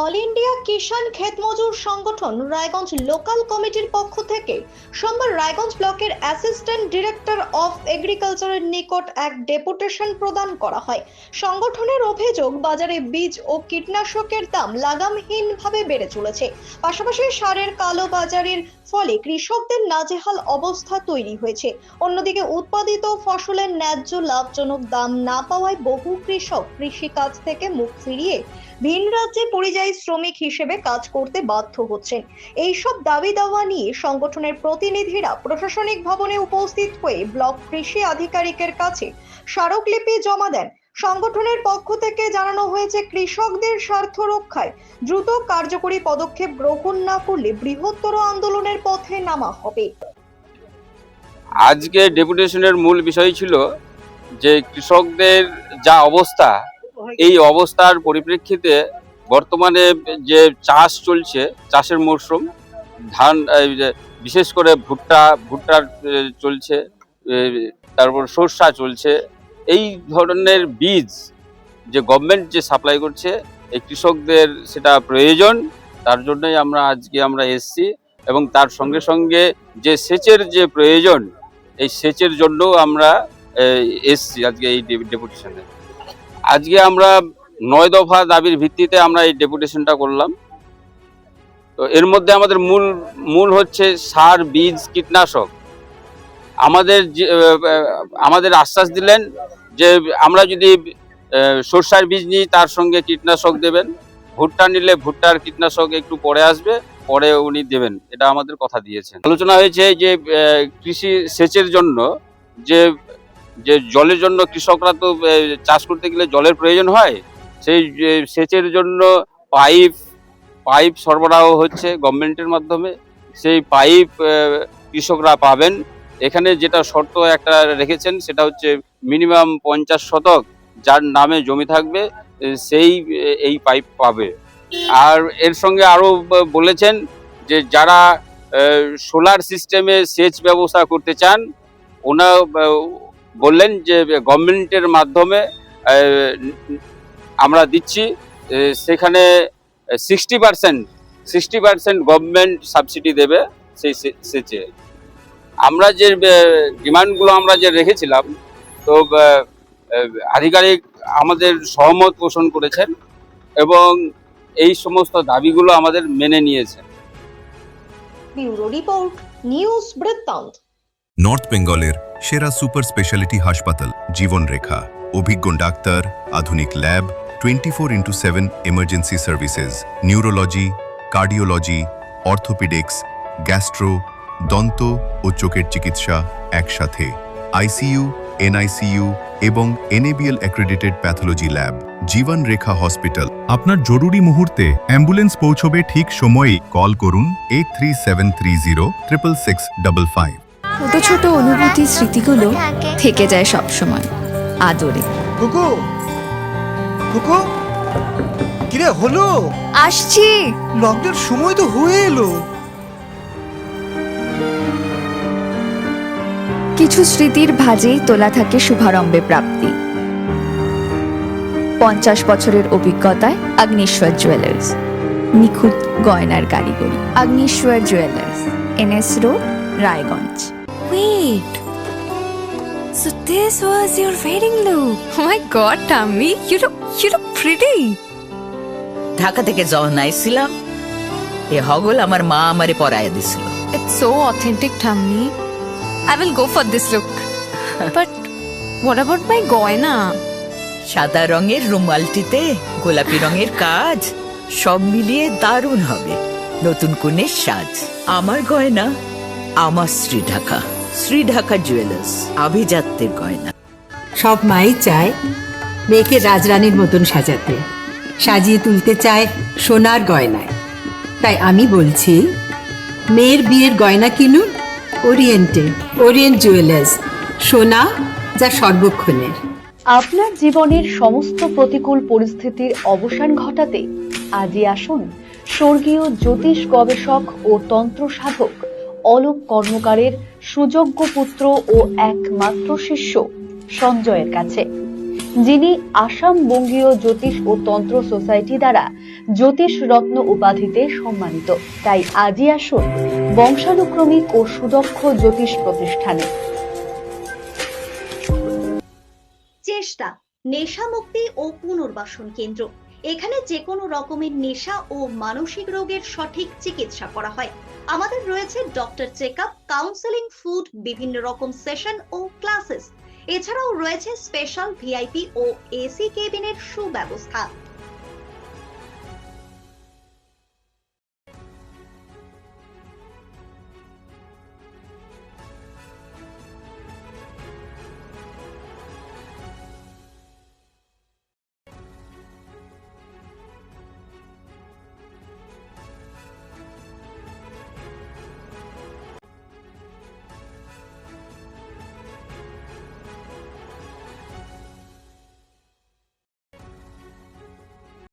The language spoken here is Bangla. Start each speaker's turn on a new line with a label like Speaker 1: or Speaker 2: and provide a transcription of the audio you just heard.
Speaker 1: অল ইন্ডিয়া কিষাণ ক্ষেত মজুর সংগঠন রায়গঞ্জ লোকাল কমিটির পক্ষ থেকে সোমবার রায়গঞ্জ ব্লকের অ্যাসিস্ট্যান্ট ডিরেক্টর অফ এগ্রিকালচারের নিকট এক ডেপুটেশন প্রদান করা হয়। সংগঠনের অভিযোগ, বাজারে বীজ ও কীটনাশকের দাম লাগামহীনভাবে বেড়ে চলেছে। পাশাপাশি সারের কালো বাজারের ফলে কৃষকদের নাজেহাল অবস্থা তৈরি হয়েছে। অন্যদিকে উৎপাদিত ফসলের ন্যায্য লাভজনক দাম না পাওয়ায় বহু কৃষক কৃষিকাজ থেকে মুখ ফিরিয়ে ভিন রাজ্যে পরিযায়ী শ্রমিক হিসেবে কাজ করতে বাধ্য হচ্ছেন। এইসব দাবি দাওয়া নিয়ে সংগঠনের প্রতিনিধিরা প্রশাসনিক ভবনে উপস্থিত হয়ে ব্লক কৃষি আধিকারিকের কাছে স্মারকলিপি জমা দেন। সংগঠনের পক্ষ থেকে জানানো হয়েছে, কৃষকদের স্বার্থ রক্ষায় দ্রুত কার্যকরী পদক্ষেপ গ্রহণ না করলে বৃহত্তর আন্দোলনের পথে নামা হবে।
Speaker 2: আজকে ডেপুটেশনের মূল বিষয় ছিল যে কৃষকদের যা অবস্থা, এই অবস্থার পরিপ্রেক্ষিতে বর্তমানে যে চাষ চলছে, চাষের মরশুম, ধান বিশেষ করে ভুট্টার চলছে, তারপর সরষা চলছে, এই ধরনের বীজ যে গভর্নমেন্ট যে সাপ্লাই করছে, এই কৃষকদের সেটা প্রয়োজন। তার জন্যই আমরা এসছি এবং তার সঙ্গে সঙ্গে যে সেচের যে প্রয়োজন, এই সেচের জন্য আমরা এসছি আজকে এই ডেপুটেশনে। আজকে আমরা 9 দফা দাবির ভিত্তিতে আমরা এই ডেপুটেশনটা করলাম। তো এর মধ্যে আমাদের মূল হচ্ছে সার, বীজ, কীটনাশক। আমাদের আশ্বাস দিলেন যে আমরা যদি সরষার বীজ নিই তার সঙ্গে কীটনাশক দেবেন, ভুট্টা নিলে ভুট্টার কীটনাশক একটু পরে আসবে, পরে উনি দেবেন, এটা আমাদের কথা দিয়েছেন। আলোচনা হয়েছে যে কৃষি সেচের জন্য যে জলের জন্য কৃষকরা তো চাষ করতে গেলে জলের প্রয়োজন হয়, সেই সেচের জন্য পাইপ সরবরাহ হচ্ছে গভর্নমেন্টের মাধ্যমে। সেই পাইপ কৃষকরা পাবেন। এখানে যেটা শর্ত একটা রেখেছেন, সেটা হচ্ছে মিনিমাম 50 শতক যার নামে জমি থাকবে সেই এই পাইপ পাবে। আর এর সঙ্গে আরও বলেছেন যে যারা সোলার সিস্টেমে সেচ ব্যবস্থা করতে চান, ওনা বললেন যে গভর্নমেন্টের মাধ্যমে আমরা দিচ্ছি, সেখানে 60% গভর্নমেন্ট সাবসিডি দেবে সেই সেচে। আমরা যে ডিমান্ডগুলো আমরা যে রেখেছিলাম, তো আধিকারিক আমাদের সহমত পোষণ করেছেন এবং এই সমস্ত দাবিগুলো আমাদের মেনে নিয়েছেন।
Speaker 1: ব্যুরো রিপোর্ট, নিউজ বৃত্তান্ত।
Speaker 3: নর্থ বেঙ্গলের সেরা সুপার স্পেশালিটি হাসপাতাল জীবনরেখা, অভিজ্ঞ ডাক্তার, আধুনিক lab, 24x7 emergency services, neurology, cardiology, orthopaedics, gastro, দন্ত ও চোখের চিকিৎসা একসাথে, আইসিইউ, এনআইসিইউ এবং NABL accredited pathology lab. জীবনরেখা hospital. আপনার জরুরি মুহূর্তে অ্যাম্বুলেন্স পৌঁছবে ঠিক সময়েই। কল করুন 8373066555।
Speaker 4: ছোট ছোট অনুভূতি, স্মৃতিগুলো থেকে যায় সব সময় আদরে।
Speaker 5: কুকু কুকু, কিরে হলো?
Speaker 4: আসছি।
Speaker 5: লকডাউন সময় তো হয়ে এলো।
Speaker 4: কিছু স্মৃতির ভাজেই তোলা থাকে শুভারম্ভে প্রাপ্তি। 50 বছরের অভিজ্ঞতায় আগ্নেশ্বর জুয়েলার্স, নিখুঁত গয়নার কারিগরি। Agneshwar jewellers, NS road, Raiganj.
Speaker 6: Wait, so this was your wedding look? Oh my god, Tammy, you look pretty.
Speaker 7: Dhaka থেকে যখন আইছিলাম, এ হগল আমার মা আমারে পরাইয়া দিছিল।
Speaker 6: It's so authentic, Tammy. I will go for this look. But what about my goina?
Speaker 7: সাদা রঙের রুমালটিতে গোলাপি রঙের কাজ, সব মিলিয়ে দারুণ হবে নতুন কনের সাজ। আমার গয়না, আমার শ্রী ঢাকা জুয়েলার্স, আভিজাত্যের গয়না।
Speaker 8: সব মাই চায় মেয়েকে রাজরানীর মতন সাজাতে, সাজিয়ে তুলতে চায় সোনার গয়নায়। তাই আমি বলছি, মেয়ের বিয়ের গয়না কিনুন ওরিয়েন্ট জুয়েলার্স, সোনা যা সর্বক্ষণের।
Speaker 1: আপনার জীবনের সমস্ত প্রতিকূল পরিস্থিতির অবসান ঘটাতে আজই আসুন স্বর্গীয় জ্যোতিষ গবেষক ও তন্ত্র সাধক অলোক কর্মকারের সুযোগ্য পুত্র ও একমাত্র শিষ্য সঞ্জয়ের কাছে।
Speaker 9: যিনি আসাম বঙ্গীয় জ্যোতিষ ও তন্ত্র সোসাইটি দ্বারা জ্যোতিষ রত্ন উপাধিতে সম্মানিত। তাই আজই আসুন বংশানুক্রমিক ও সুদক্ষ জ্যোতিষ প্রতিষ্ঠানে।
Speaker 1: চেষ্টা নেশা মুক্তি ও পুনর্বাসন কেন্দ্র। এখানে যে কোনো রকমের নেশা ও মানসিক রোগের সঠিক চিকিৎসা করা হয়। আমাদের রয়েছে ডক্টর চেকআপ, কাউন্সেলিং, ফুড, বিভিন্ন রকম সেশন ও ক্লাসেস। এছাড়াও রয়েছে স্পেশাল ভিআইপি ও এসি কেবিনের সুব্যবস্থা।